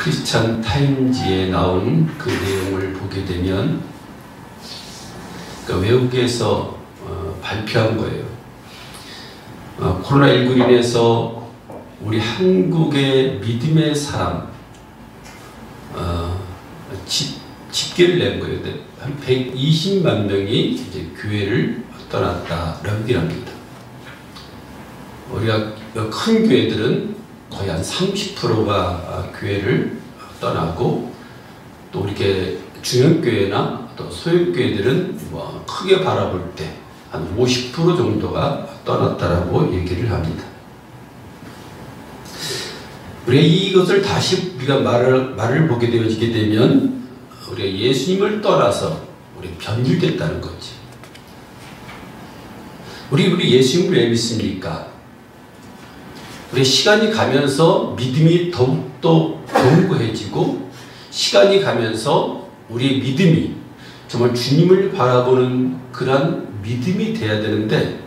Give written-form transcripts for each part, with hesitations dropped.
크리스찬 타임즈에 나온 그 내용을 보게 되면 그러니까 외국에서 발표한 거예요. 코로나19로 인해서 우리 한국의 믿음의 사람 집계를 낸 거예요. 한 120만 명이 이제 교회를 떠났다라고 얘기를 합니다. 우리가 큰 교회들은 거의 한 30%가 교회를 떠나고, 또 이렇게 중형교회나 또 소형교회들은 뭐 크게 바라볼 때 한 50% 정도가 떠났다라고 얘기를 합니다. 우리가 이것을 다시 우리가 말을 보게 되어지게 되면 우리가 예수님을 떠나서 우리 변질됐다는 거지. 우리 예수님을 왜 믿습니까? 우리 시간이 가면서 믿음이 더욱더 견고해지고, 시간이 가면서 우리의 믿음이 정말 주님을 바라보는 그런 믿음이 돼야 되는데,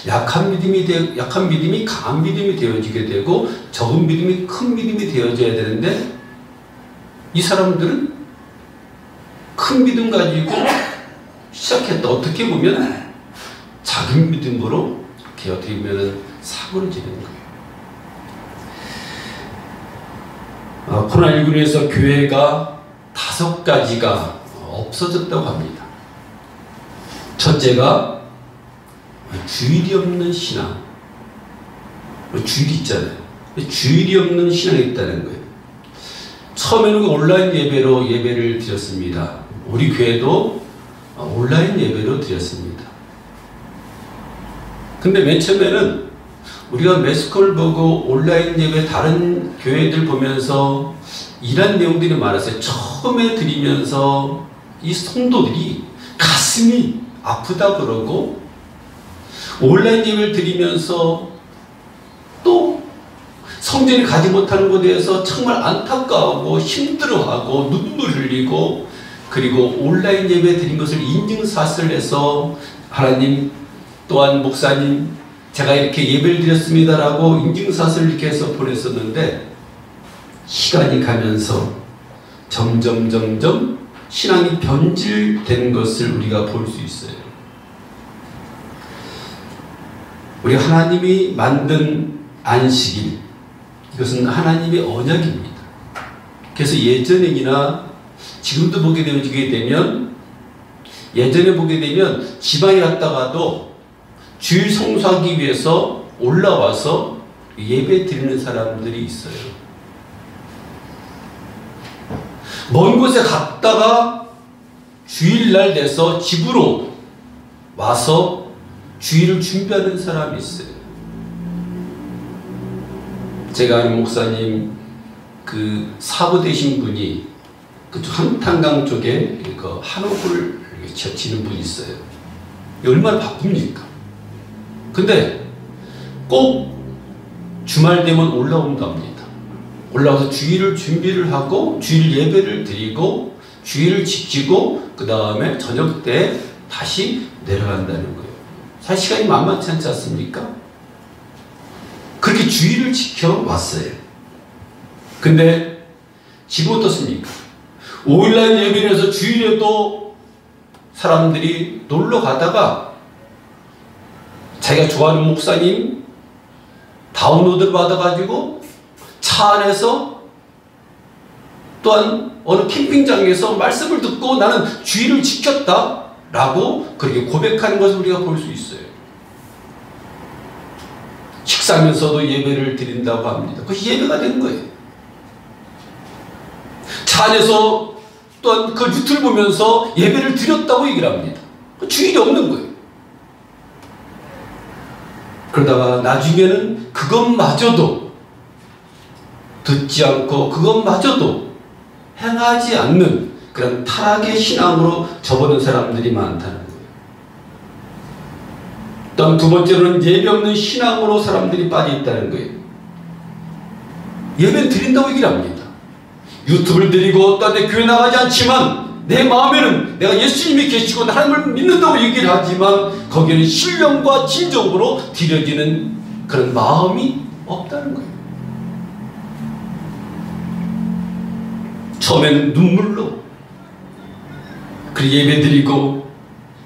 약한 믿음이 강한 믿음이 되어지게 되고, 적은 믿음이 큰 믿음이 되어져야 되는데, 이 사람들은 큰 믿음 가지고 시작했다. 어떻게 보면 작은 믿음으로 이렇게 어떻게 보면 사고를 지르는 거예요. 코로나19로 해서 교회가 5가지가 없어졌다고 합니다. 첫째가 주일이 없는 신앙. 주일이 있잖아요. 주일이 없는 신앙이 있다는 거예요. 처음에는 온라인 예배로 예배를 드렸습니다. 우리 교회도 온라인 예배로 드렸습니다. 근데 맨 처음에는 우리가 매스컴을 보고 온라인 예배 다른 교회들 보면서 이런 내용들이 많았어요. 처음에 드리면서 이 성도들이 가슴이 아프다 그러고, 온라인 예배를 드리면서 또 성전이 가지 못하는 것에 대해서 정말 안타까워하고 힘들어하고 눈물 흘리고, 그리고 온라인 예배 드린 것을 인증사슬 해서 하나님, 또한 목사님 제가 이렇게 예배를 드렸습니다라고 인증사슬 이렇게 해서 보냈었는데, 시간이 가면서 점점 신앙이 변질된 것을 우리가 볼 수 있어요. 우리 하나님이 만든 안식일, 이것은 하나님의 언약입니다. 그래서 예전에나 지금도 보게 되면, 예전에 보게 되면 지방에 갔다가도 주일 성수하기 위해서 올라와서 예배 드리는 사람들이 있어요. 먼 곳에 갔다가 주일날 돼서 집으로 와서 주일을 준비하는 사람이 있어요. 제가 아는 목사님, 그 사부 되신 분이 그쪽 한탄강 쪽에 그 한옥을 지는 분이 있어요. 얼마나 바쁩니까? 근데 꼭 주말 되면 올라온답니다. 올라와서 주일을 준비를 하고 주일 예배를 드리고 주일을 지키고 그 다음에 저녁 때 다시 내려간다는 거예요. 사실 시간이 만만치 않지 않습니까? 그렇게 주일을 지켜왔어요. 근데 지금 어떻습니까? 5일날 예배를 해서 주일에도 사람들이 놀러 가다가 자기가 좋아하는 목사님 다운로드를 받아가지고 차 안에서 또한 어느 캠핑장에서 말씀을 듣고 나는 주일을 지켰다 라고 그렇게 고백하는 것을 우리가 볼 수 있어요. 식사하면서도 예배를 드린다고 합니다. 그것이 예배가 되는 거예요. 차 안에서 또한 그 유튜브를 보면서 예배를 드렸다고 얘기를 합니다. 주일이 없는 거예요. 그러다가 나중에는 그것마저도 듣지 않고 그것마저도 행하지 않는 그런 타락의 신앙으로 접어든 사람들이 많다는 거예요. 또 두 번째로는 예배 없는 신앙으로 사람들이 빠져 있다는 거예요. 예배를 드린다고 얘기를 합니다. 유튜브를 드리고 또 내 교회 나가지 않지만 내 마음에는 내가 예수님이 계시고 하나님을 믿는다고 얘기를 하지만 거기에는 신령과 진정으로 드려지는 그런 마음이 없다는 거예요. 처음에는 눈물로 그 예배드리고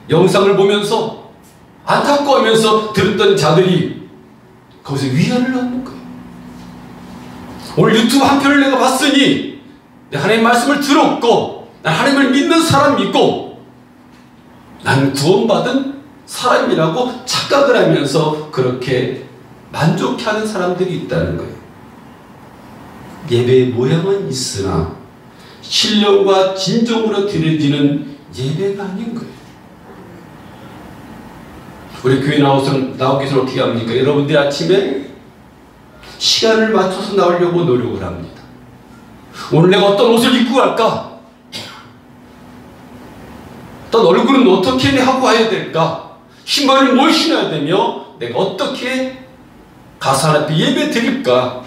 영상을 보면서 안타까워하면서 들었던 자들이 거기서 위안을 얻는 거예요. 오늘 유튜브 한 편을 내가 봤으니 하나님의 말씀을 들었고 난 하나님을 믿는 사람이고 난 구원받은 사람이라고 착각을 하면서 그렇게 만족해하는 사람들이 있다는 거예요. 예배의 모양은 있으나 신령과 진정으로 드려지는 예배가 아닌 거예요. 우리 교회 나오기 위해서 어떻게 합니까? 여러분들이 아침에 시간을 맞춰서 나오려고 노력을 합니다. 오늘 내가 어떤 옷을 입고 갈까? 어떤 얼굴은 어떻게 하고 와야 될까? 신발을 뭘 신어야 되며 내가 어떻게 가서 하나님 앞에 예배 드릴까?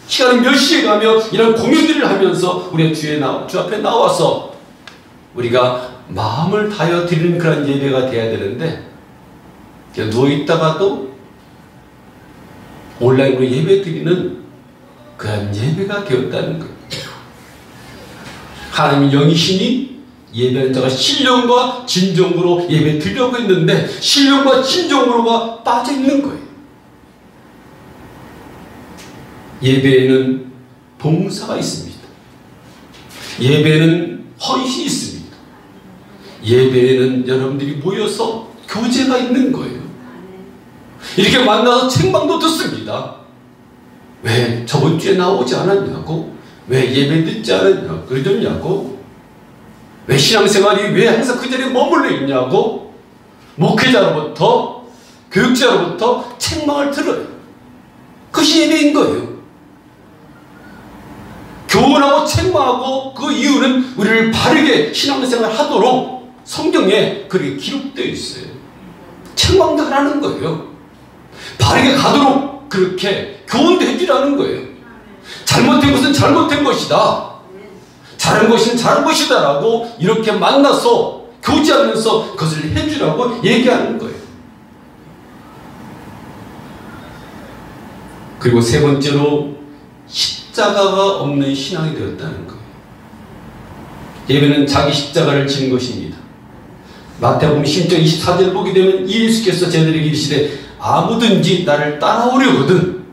시간은 몇 시에 가며 이런 고민들을 하면서 우리의 주 앞에 나와서 우리가 마음을 다하여 드리는 그런 예배가 돼야 되는데 누워있다가도 온라인으로 예배 드리는 그런 예배가 되었다는 거예요. 하나님이 영이시니 예배하는 자가 신령과 진정으로 예배 드리려고 했는데 신령과 진정으로가 빠져있는 거예요. 예배에는 봉사가 있습니다. 예배에는 헌신이 있습니다. 예배에는 여러분들이 모여서 교제가 있는 거예요. 이렇게 만나서 책망도 듣습니다. 왜 저번 주에 나오지 않았냐고? 왜 예배 듣지 않았냐고? 그러냐고? 왜 신앙생활이 왜 항상 그 자리에 머물러 있냐고? 목회자로부터 교육자로부터 책망을 들어요. 그것이 예배인 거예요. 교훈하고 책망하고 그 이유는 우리를 바르게 신앙생활 하도록 성경에 그렇게 기록되어 있어요. 책망도 하라는 거예요. 바르게 가도록 그렇게 교훈도 해주라는 거예요. 잘못된 것은 잘못된 것이다. 잘한 것은 잘한 것이다 라고 이렇게 만나서 교제하면서 그것을 해주라고 얘기하는 거예요. 그리고 세 번째로 십자가가 없는 신앙이 되었다는 거예요. 예배는 자기 십자가를 지는 것입니다. 마태복음 10장 24절을 보게 되면 예수께서 제자들에게 이르시되 아무든지 나를 따라오려거든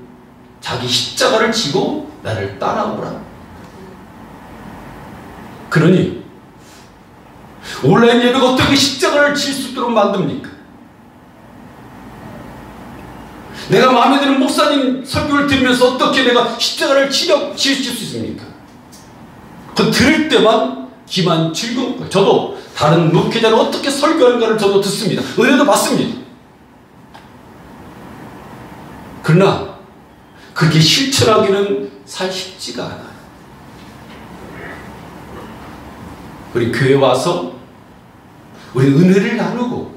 자기 십자가를 지고 나를 따라오라. 그러니 온라인 예배가 어떻게 십자가를 질 수 있도록 만듭니까? 내가 마음에 드는 목사님 설교를 들으면서 어떻게 내가 십자가를 지을 수 있습니까? 그 들을 때만 기만 즐거운 거예요. 저도 다른 목회자는 어떻게 설교하는가를 저도 듣습니다. 은혜도 받습니다. 그러나 그렇게 실천하기는 살 쉽지가 않아요. 우리 교회 와서 우리 은혜를 나누고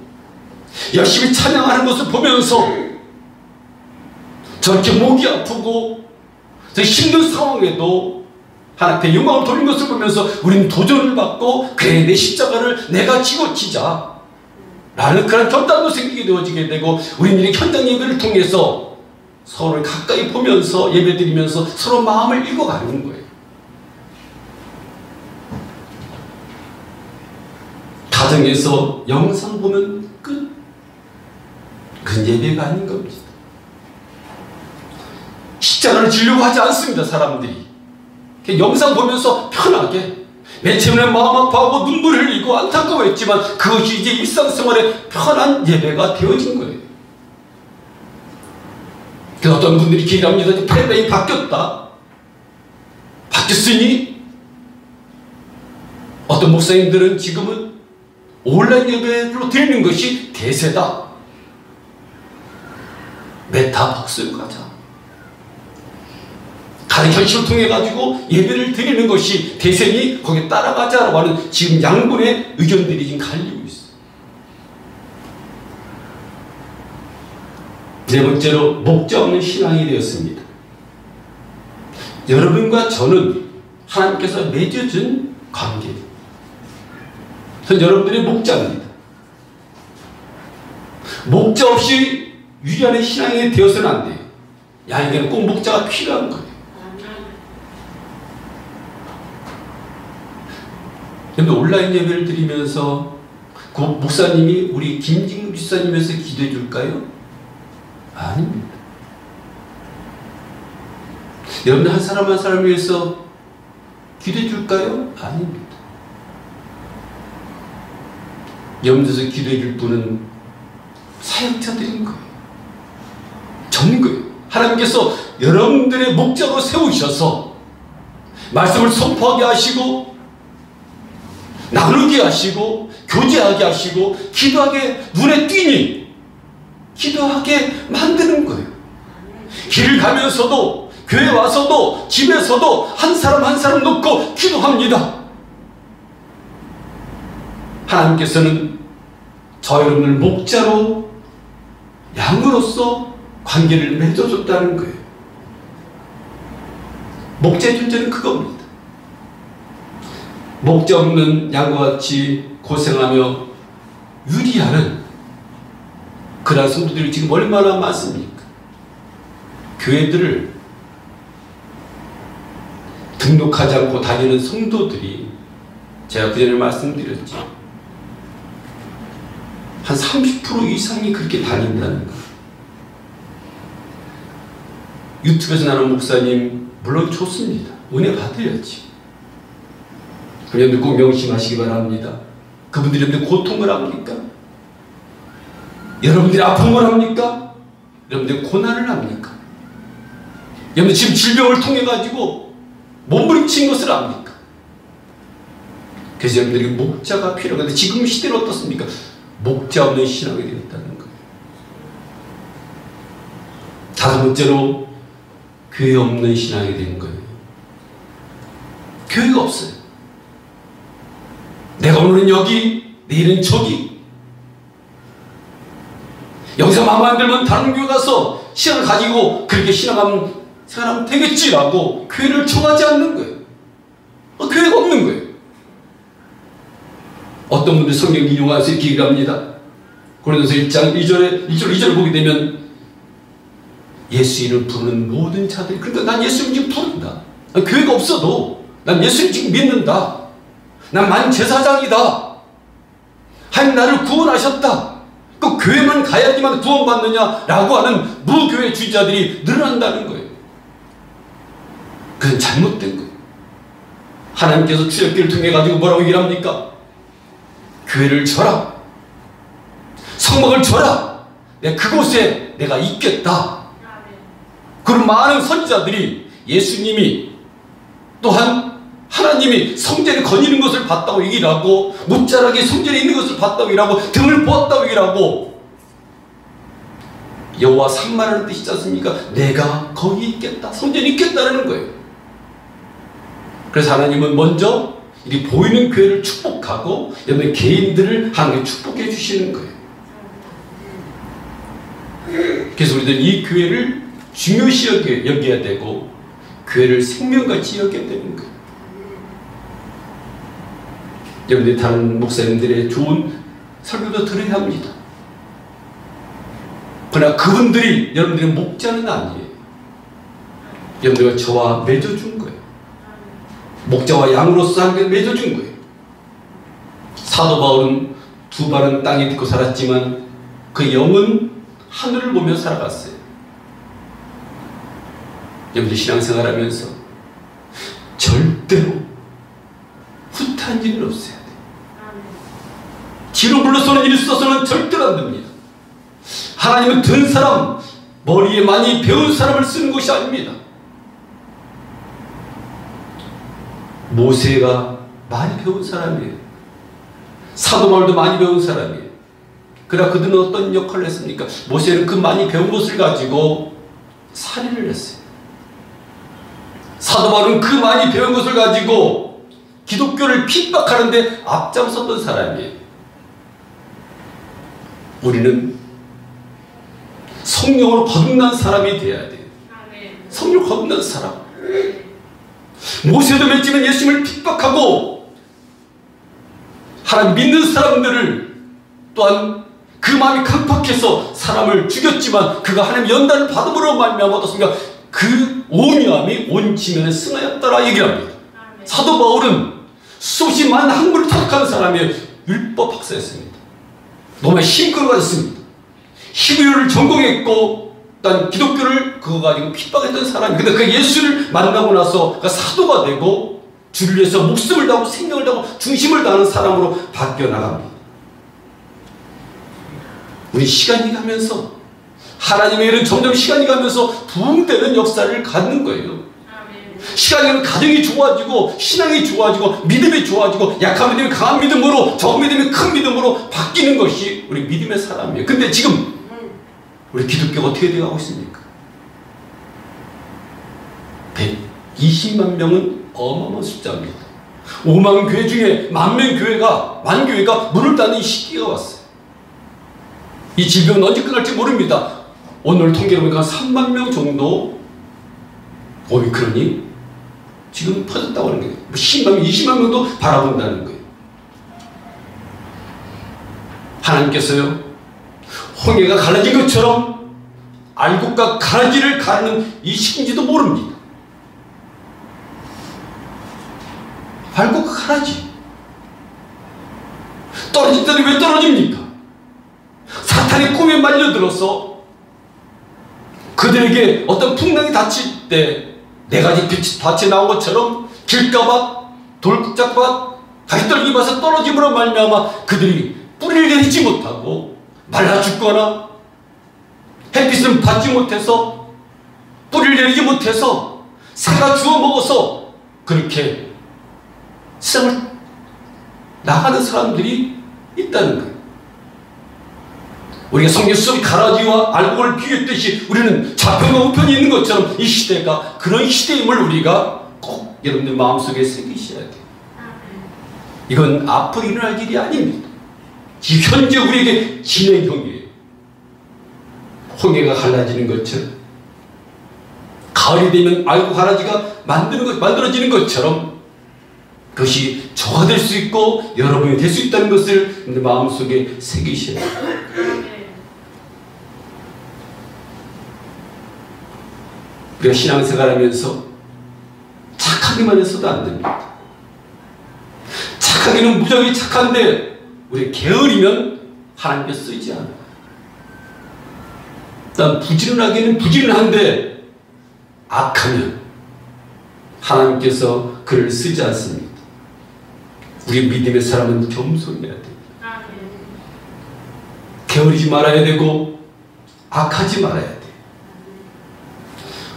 열심히 찬양하는 것을 보면서 저렇게 목이 아프고 힘든 상황에도 하나님께 영광을 돌린 것을 보면서 우리는 도전을 받고 그래 내 십자가를 내가 지고치자 라는 그런 결단도 생기게 되어지게 되고 우리는 이렇게 현장 예배를 통해서 서로를 가까이 보면서 예배드리면서 서로 마음을 읽어가는 거예요. 가정에서 영상 보면 끝. 그건 예배가 아닌 겁니다. 십자가를 지려고 하지 않습니다. 사람들이 영상 보면서 편하게 맨 처음에 마음 아파하고 눈물 흘리고 안타까워했지만 그것이 이제 일상생활의 편한 예배가 되어진 거예요. 어떤 분들이 기도합니다. 패배이 바뀌었다. 바뀌었으니 어떤 목사님들은 지금은 온라인 예배로 드리는 것이 대세다. 메타박스로 가자. 다른 현실을 통해 가지고 예배를 드리는 것이 대세니 거기에 따라가자라고 하는 지금 양분의 의견들이 지금 갈리고 있어요. 네 번째로 목적 없는 신앙이 되었습니다. 여러분과 저는 하나님께서 맺어준 관계입니다. 전 여러분들의 목자입니다. 목자 없이 유리한 신앙이 되어서는 안 돼요. 야에게는 꼭 목자가 필요한 거예요. 여러분 온라인 예배를 드리면서 그 목사님이 우리 김진국 집사님에서 기도해 줄까요? 아닙니다. 여러분들 한 사람 한 사람을 위해서 기도해 줄까요? 아닙니다. 여러분들에서 기도해 줄 분은 사역자들인 거예요. 저는 거예요. 하나님께서 여러분들의 목자로 세우셔서 말씀을 선포하게 하시고 나누게 하시고 교제하게 하시고 기도하게 눈에 띄니 기도하게 만드는 거예요. 길을 가면서도 교회 와서도 집에서도 한 사람 한 사람 놓고 기도합니다. 하나님께서는 저 여러분을 목자로 양으로서 관계를 맺어줬다는 거예요. 목자의 존재는 그겁니다. 목자 없는 양과 같이 고생하며 유리하는 그러한 성도들이 지금 얼마나 많습니까? 교회들을 등록하지 않고 다니는 성도들이 제가 그전에 말씀드렸죠. 한 30% 이상이 그렇게 다닌다는 거예요. 유튜브에서 나오는 목사님 물론 좋습니다. 은혜 받아야지. 여러분들 꼭 명심하시기 바랍니다. 그분들이 여러분들 고통을 합니까? 여러분들이 아픔을 합니까? 여러분들이 고난을 합니까? 여러분들 지금 질병을 통해 가지고 몸부림친 것을 압니까? 그래서 여러분들에게 목자가 필요한데 지금 시대는 어떻습니까? 목자 없는 신앙이 되었다는 거예요. 다섯 번째로 교회 없는 신앙이 된 거예요. 교회가 없어요. 내가 오늘은 여기, 내일은 저기. 여기서 마음에 안 들면 다른 교회 가서 신앙을 가지고 그렇게 생각하면 되겠지라고 교회를 정하지 않는 거예요. 교회가 없는 거예요. 어떤 분들 성경 인용해서 이렇게 얘기를 합니다. 고린도서 1장 2절을 보게 되면 예수 이름을 부르는 모든 자들이, 그러니까 난 예수 이름 지금 부른다. 교회가 없어도 난 예수 이름 지금 믿는다. 난 만제사장이다. 하나님 나를 구원하셨다. 그 교회만 가야지만 구원받느냐라고 하는 무교회주의자들이 늘어난다는 거예요. 그건 잘못된 거예요. 하나님께서 출애굽기를 통해 가지고 뭐라고 얘기를 합니까? 교회를 줘라. 성막을 줘라. 그곳에 내가 있겠다. 그런 많은 선지자들이 예수님이 또한 하나님이 성전에 거니는 것을 봤다고 얘기를 하고 못자라게 성전에 있는 것을 봤다고 얘기를 하고 등을 보았다고 얘기를 하고 여호와 산만하는 뜻이지 않습니까? 내가 거기 있겠다. 성전에 있겠다는 거예요. 그래서 하나님은 먼저 이 보이는 교회를 축복하고 여러분 개인들을 하나님께 축복해 주시는 거예요. 그래서 우리들 이 교회를 중요시 여겨야 되고 교회를 생명같이 여겨야 되는 거예요. 여러분들이 다른 목사님들의 좋은 설교도 들어야 합니다. 그러나 그분들이 여러분들의 목자는 아니에요. 여러분들과 저와 맺어준 거예요. 목자와 양으로서 함께 맺어준 거예요. 사도 바울은 두 발은 땅에 딛고 살았지만 그 영은 하늘을 보며 살아갔어요. 여러분들 신앙생활하면서 절대로 후퇴한 일은 없어야 돼요. 뒤로 물러서는 일이 있어서는 절대로 안 됩니다. 하나님은 든 사람, 머리에 많이 배운 사람을 쓰는 것이 아닙니다. 모세가 많이 배운 사람이에요. 사도 바울도 많이 배운 사람이에요. 그러나 그들은 어떤 역할을 했습니까? 모세는 그 많이 배운 것을 가지고 살인을 했어요. 사도 바울은 그 많이 배운 것을 가지고 기독교를 핍박하는데 앞장섰던 사람이에요. 우리는 성령으로 거듭난 사람이 되어야 돼요. 성령으로 거듭난 사람. 모세도 맺지만 예수님을 핍박하고 하나님 믿는 사람들을 또한 그 마음이 강팍해서 사람을 죽였지만 그가 하나님 연단을 받음으로 말미암아 어떻습니까? 그 오묘함이 온 지면에 승하였더라 얘기합니다. 사도 바울은 수없이 많은 학문을 터득한 사람이 율법 박사였습니다. 너무 힘끌어 가졌습니다. 히브리어를 전공했고 난 기독교를 그거 가지고 핍박했던 사람이, 근데 그 예수를 만나고 나서 그 사도가 되고 주를 위해서 목숨을 다하고 생명을 다하고 중심을 다하는 사람으로 바뀌어 나갑니다. 우리 시간이 가면서 하나님의 일은 점점 시간이 가면서 부흥되는 역사를 갖는 거예요. 시간이 가면 가정이 좋아지고 신앙이 좋아지고 믿음이 좋아지고 약한 믿음이 강한 믿음으로, 적은 믿음이 큰 믿음으로 바뀌는 것이 우리 믿음의 사람이에요. 근데 지금 우리 기독교가 어떻게 되어가고 있습니까? 120만 명은 어마어마한 숫자입니다. 5만 교회 중에 만교회가 문을 닫는 시기가 왔어요. 이 질병은 언제 끝날지 모릅니다. 오늘 통계로 보니까 3만 명 정도 오미크론이 지금 퍼졌다고 하는 거예요. 10만 명, 20만 명도 바라본다는 거예요. 하나님께서요, 홍해가 갈라진 것처럼 알곡과 가라지를 가르는 이 시기인지도 모릅니다. 알곡과 가라지 떨어질 때는 왜 떨어집니까? 사탄의 꿈에 말려들어서 그들에게 어떤 풍랑이 닥칠 때 네 가지 밭이 나온 것처럼 길가밭, 돌짝밭, 가시떨기 밭에 떨어짐으로 말미암아 그들이 뿌리를 내리지 못하고 말라 죽거나 햇빛을 받지 못해서 뿌리를 내리지 못해서 새가 주워 먹어서 그렇게 세상을 나가는 사람들이 있다는 거예요. 우리가 성경 속의 가라지와 알곡을 비유했듯이 우리는 좌편과 우편이 있는 것처럼 이 시대가 그런 시대임을 우리가 꼭 여러분들 마음속에 새기셔야 돼요. 이건 앞으로 일어날 일이 아닙니다. 지금 현재 우리에게 진행형이에요. 홍해가 갈라지는 것처럼, 가을이 되면 알곡 가라지가 만들어지는 것처럼 그것이 저가 될 수 있고 여러분이 될 수 있다는 것을 마음속에 새기셔야 돼요. 우리가 신앙생활하면서 착하기만 해서도 안 됩니다. 착하기는 무지하게 착한데 우리 게으르면 하나님께 쓰이지 않아요. 일단 부지런하기는 부지런한데 악하면 하나님께서 그를 쓰지 않습니다. 우리 믿음의 사람은 겸손해야 됩니다. 게으르지 말아야 되고 악하지 말아야 돼요.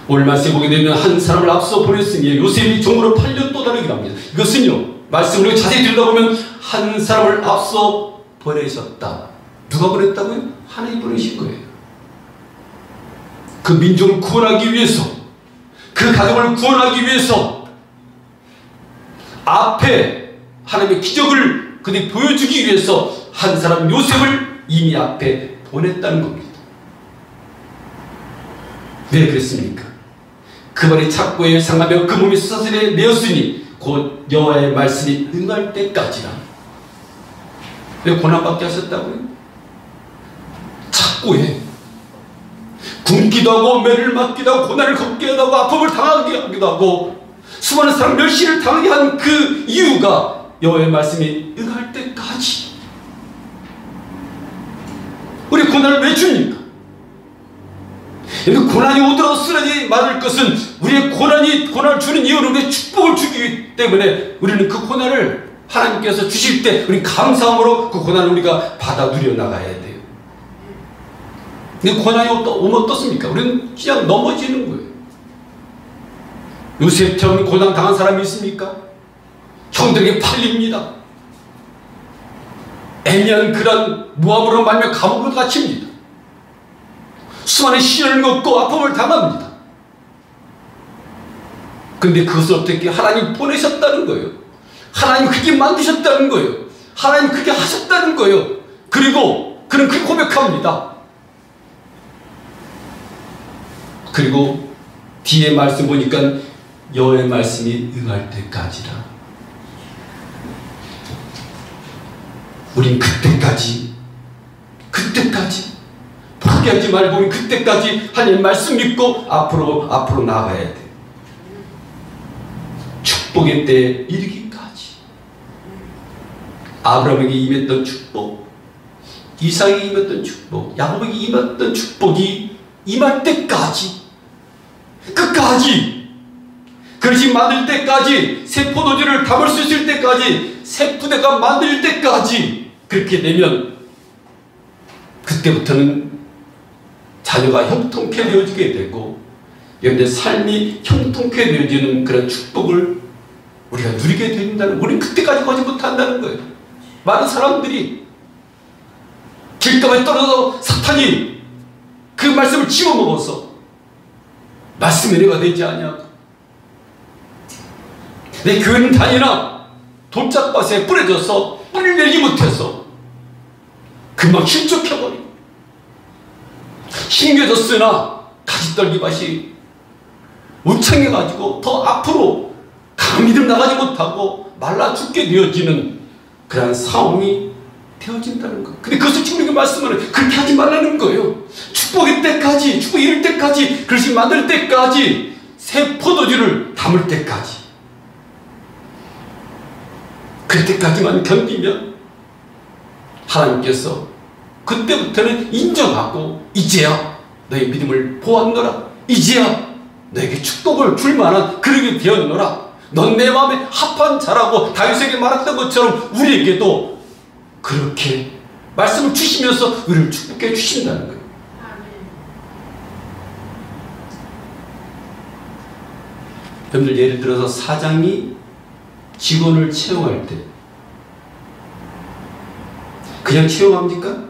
오늘 말씀에 보게 되면 한 사람을 앞서 보냈으니 요셉이 종으로 팔려 또 다르게 합니다. 이것은요, 말씀을 자세히 들여다보면 한 사람을 앞서 보내셨다. 누가 보냈다고요? 하나님이 보내신 거예요. 그 민족을 구원하기 위해서, 그 가정을 구원하기 위해서 앞에 하나님의 기적을 그들이 보여주기 위해서 한 사람 요셉을 이미 앞에 보냈다는 겁니다. 왜 그랬습니까? 그 발이 착고에 상하며 그 몸이 수사슬에 매었으니 곧 여호와의 말씀이 응할 때까지라. 왜 고난받게 하셨다고요? 착고에 굶기도 하고 매를 맞기도 하고 고난을 겪게 하고 아픔을 당하게 하기도 하고 수많은 사람 멸시를 당하게 한 그 이유가 여호와의 말씀이 응할 때까지. 우리 고난을 왜 줍니까? 고난이 오더라도 쓰러지지 말을 것은 우리의 고난을 주는 이유는 우리의 축복을 주기 때문에 우리는 그 고난을 하나님께서 주실 때 우리 감사함으로 그 고난을 우리가 받아 누려 나가야 돼요. 근데 고난이 오면 어떻습니까? 우리는 그냥 넘어지는 거예요. 요셉처럼 고난 당한 사람이 있습니까? 형들에게 팔립니다. 애매한 그런 모함으로 말며 감옥을 갇힙니다. 수많은 시련을 겪고 아픔을 당합니다. 근데 그것을 어떻게 하나님 보내셨다는 거예요. 하나님 그렇게 만드셨다는 거예요. 하나님 그렇게 하셨다는 거예요. 그리고 그는 그렇게 고백합니다. 그리고 뒤에 말씀 보니까 여호와의 말씀이 응할 때까지라. 우린 그때까지 포기하지 말고 우리 그때까지 하나님 말씀 믿고 앞으로 나아가야 돼. 축복의 때에 이르기까지. 아브라함에게 임했던 축복, 이삭에게 임했던 축복, 야곱에게 임했던 축복이 임할 때까지, 끝까지, 그릇이 만들 때까지, 새 포도주를 담을 수 있을 때까지, 새 부대가 만들 때까지, 그렇게 되면 그때부터는 자녀가 형통케 되어지게 되고, 여러분들 삶이 형통케 되어지는 그런 축복을 우리가 누리게 된다는, 우리는 그때까지 가지 못한다는 거예요. 많은 사람들이 길가에 떨어져 사탄이 그 말씀을 집어먹어서 말씀의 은혜가 되지 아니하고, 내 교회는 다니나 돌짝밭에 뿌려져서 뿌리를 내리지 못해서 금방 실족해버리고, 힘겨졌으나 가시떨기밭이 우창해가지고 더 앞으로 강한 믿음 나가지 못하고 말라 죽게 되어지는 그러한 상황이 되어진다는 거. 근데 그것을 지금 말씀은 그렇게 하지 말라는 거예요. 축복일 때까지, 축복 이룰 때까지, 그릇이 만들 때까지, 새 포도주를 담을 때까지, 그때까지만 견디면 하나님께서 그때부터는 인정하고, 이제야 너의 믿음을 보았노라, 이제야 너에게 축복을 줄 만한 그릇이 되었노라, 넌 내 마음에 합한 자라고 다윗에게 말했던 것처럼 우리에게도 그렇게 말씀을 주시면서 우리를 축복해 주신다는 거예요. 여러분들, 예를 들어서 사장이 직원을 채용할 때 그냥 채용합니까?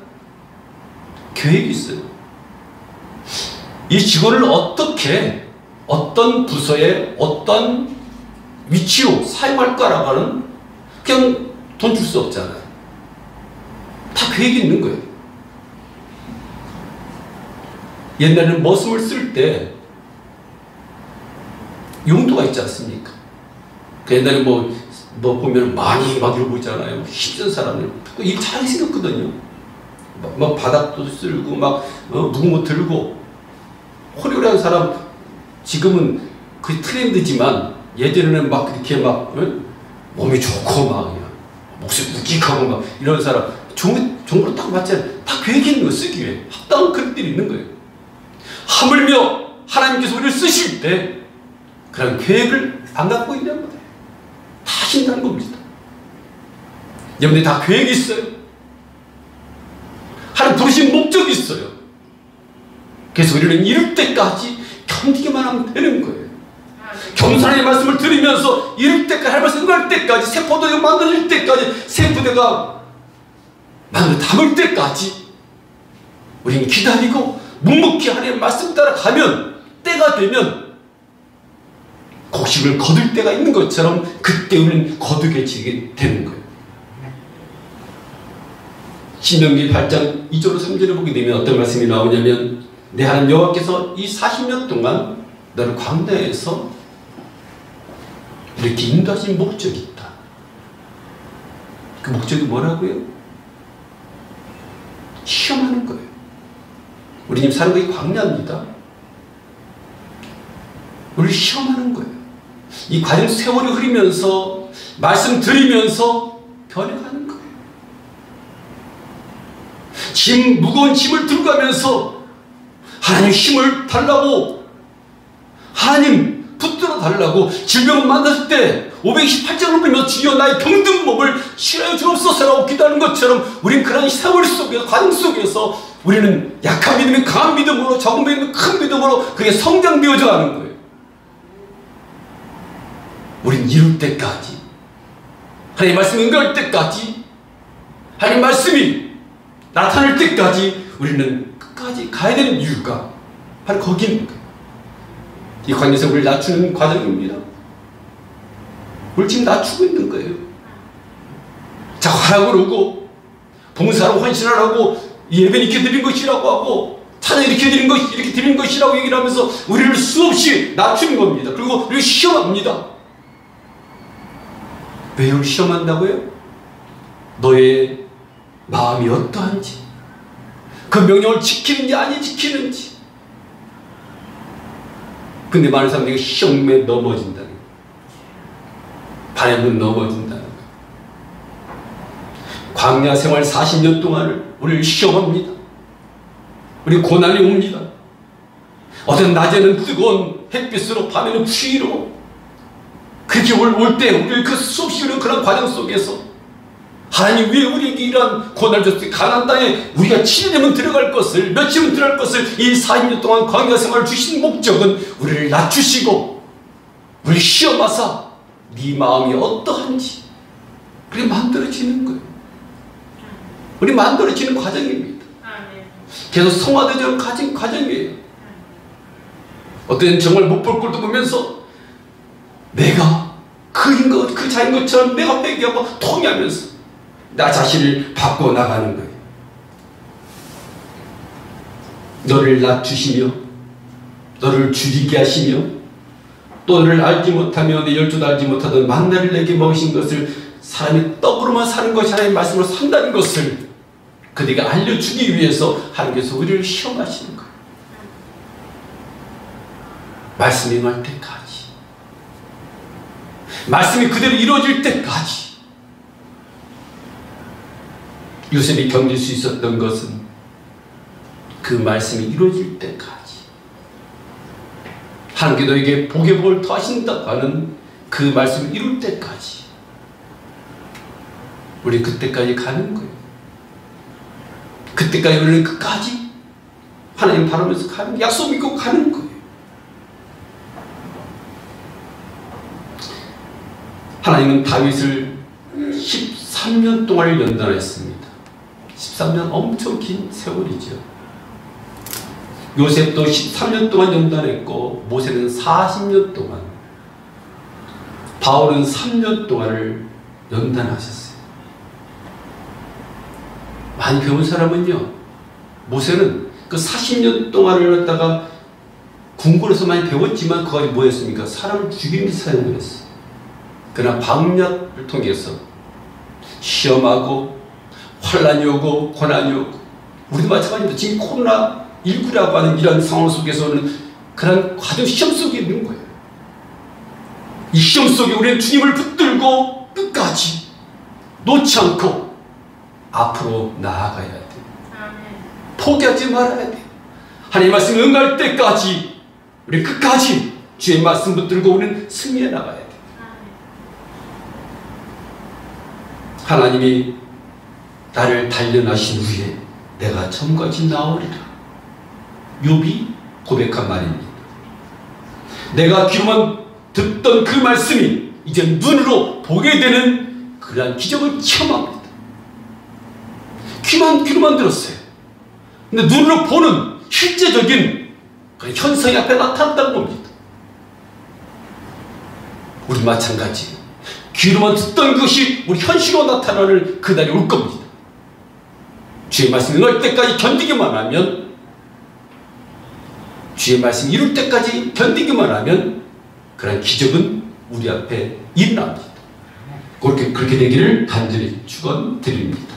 계획이 있어요. 이 직원을 어떻게, 어떤 부서에 어떤 위치로 사용할까라고 하는, 그냥 돈 줄 수 없잖아요. 다 계획이 있는 거예요. 옛날에는 머슴을 쓸 때 용도가 있지 않습니까? 옛날에 뭐 보면 많이 막 이러고 있잖아요. 힘든 사람들. 일 잘 생겼거든요. 막 바닥도 쓸고, 막 무거운 거 들고. 호리호리한 사람, 지금은 그 트렌드지만, 예전에는 막 이렇게 막, 몸이 좋고, 막, 목소리 묵직하고, 막, 이런 사람, 종으로 딱 맞잖아요. 다 계획이 있는 거, 쓰기 위해. 합당한 그릇들이 있는 거예요. 하물며 하나님께서 우리를 쓰실 때, 그런 계획을 안 갖고 있냐는 거예요. 다 하신다는 겁니다. 여러분들 다 계획이 있어요. 하나님 부르신 목적이 있어요. 그래서 우리는 이룰 때까지 견디기만 하면 되는 거예요. 겸손하게 말씀을 들으면서 이룰 때까지, 할 말씀 응할 때까지, 새 포도가 만들어질 때까지, 새 부대가 만들어 담을 때까지 우리는 기다리고 묵묵히 하나님의 말씀 따라 가면, 때가 되면 곡식을 거둘 때가 있는 것처럼 그때 우리는 거두게 되는 거예요. 신명기 8장 2절로 3절을 보게 되면 어떤 말씀이 나오냐면, 내 하나님 여호와께서 이 40년 동안 너를 광야에서 이렇게 인도하신 목적이 있다. 그 목적이 뭐라고요? 시험하는 거예요. 우리 집 사는 것이 광야입니다. 우리를 시험하는 거예요. 이 과정 세월이 흐르면서 말씀 들으면서 변해가는 거예요. 무거운 짐을 들고 가면서 하나님 힘을 달라고, 하나님 붙들어 달라고, 질병을 만났을 때 528장을 보면서 주여 나의 병든 몸을 치료해 주옵소서라고 기도하는 것처럼, 우린 그런 세월 속에서, 과정 속에서 우리는 약한 믿음이 강한 믿음으로, 적은 믿음이 큰 믿음으로 그게 성장되어져 가는 거예요. 우린 이룰 때까지, 하나님 말씀이 응할 때까지, 하나님 말씀이 나타날 때까지 우리는 끝까지 가야 되는 이유가 바로 거기 있는 거예요. 이 관계에서 우리를 낮추는 과정입니다. 우리 지금 낮추고 있는 거예요. 자꾸 하라고 그러고, 봉사로 헌신하라고, 예배 이렇게 드린 것이라고 하고, 찬양 이렇게 드린 것, 이렇게 드린 것이라고 얘기를 하면서 우리를 수없이 낮추는 겁니다. 그리고 우리를 시험합니다. 왜 우리를 시험한다고요? 너의 마음이 어떠한지, 그 명령을 지키는지 아니 지키는지. 근데 많은 사람들이 시험에 넘어진다는 거예요. 바람에 넘어진다는 거예요. 광야 생활 40년 동안을 우리를 시험합니다. 우리 고난이 옵니다. 어떤 낮에는 뜨거운 햇빛으로 밤에는 추위로 그렇게 올 때 우리를 그 수없이 오는 그런 과정 속에서 하나님 왜 우리에게 이러한 고난을 줬을까? 가나안 땅에 우리가 7일이면 들어갈 것을, 며칠이면 들어갈 것을 이 40년 동안 광야 생활을 주신 목적은 우리를 낮추시고 우리를 시험하사 네 마음이 어떠한지 그렇게 만들어지는 거예요. 우리 만들어지는 과정입니다. 계속 성화되는 과정이에요. 어떤 정말 못 볼 꼴도 보면서 내가 그 자인 것처럼 내가 회개하고 통회하면서 나 자신을 바꿔나가는 거예요. 너를 낮추시며 너를 줄이게 하시며 또 너를 알지 못하며 내 열조도 알지 못하던 만나를 내게 먹이신 것을 사람이 떡으로만 사는 것이 하나님의 말씀으로 산다는 것을 그들에게 알려주기 위해서 하나님께서 우리를 시험하시는 거예요. 말씀이 임할 때까지, 말씀이 그대로 이루어질 때까지. 요셉이 견딜 수 있었던 것은 그 말씀이 이루어질 때까지, 하나님께 너에게 복의 복을 더하신다 하는 그 말씀을 이룰 때까지 우리 그때까지 가는 거예요. 그때까지 우리는 끝까지 하나님 바라면서 가는, 약속 믿고 가는 거예요. 하나님은 다윗을 13년 동안을 연단했습니다. 13년 엄청 긴 세월이죠. 요셉도 13년 동안 연단했고 모세는 40년 동안, 바울은 3년 동안을 연단하셨어요. 많이 배운 사람은요, 모세는 그 40년 동안을 갖다가 궁궐에서 많이 배웠지만 그거 뭐였습니까? 사람을 죽이는 데 사용을 했어요. 그러나 광야를 통해서 시험하고 환란이 오고 고난이 오고, 우리도 마찬가지입니다. 지금 코로나19라고 하는 이런 상황 속에서는 그런 과정 시험 속에 있는 거예요. 이 시험 속에 우리는 주님을 붙들고 끝까지 놓지 않고 앞으로 나아가야 돼요. 포기하지 말아야 돼요. 하나님의 말씀에 응할 때까지 우리 끝까지 주의 말씀 붙들고 우리는 승리해 나가야 돼요. 하나님이 나를 단련하신 후에 내가 전까지 나오리라. 욥이 고백한 말입니다. 내가 귀로만 듣던 그 말씀이 이제 눈으로 보게 되는 그러한 기적을 체험합니다. 귀로만 들었어요. 근데 눈으로 보는 실제적인 그런 현상이 앞에 나타난다는 겁니다. 우리 마찬가지. 귀로만 듣던 것이 우리 현실로 나타나는 그날이 올 겁니다. 주의 말씀이 응할 때까지 견디기만 하면, 주의 말씀이 이룰 때까지 견디기만 하면 그런 기적은 우리 앞에 일어납니다. 그렇게 되기를 간절히 축원드립니다.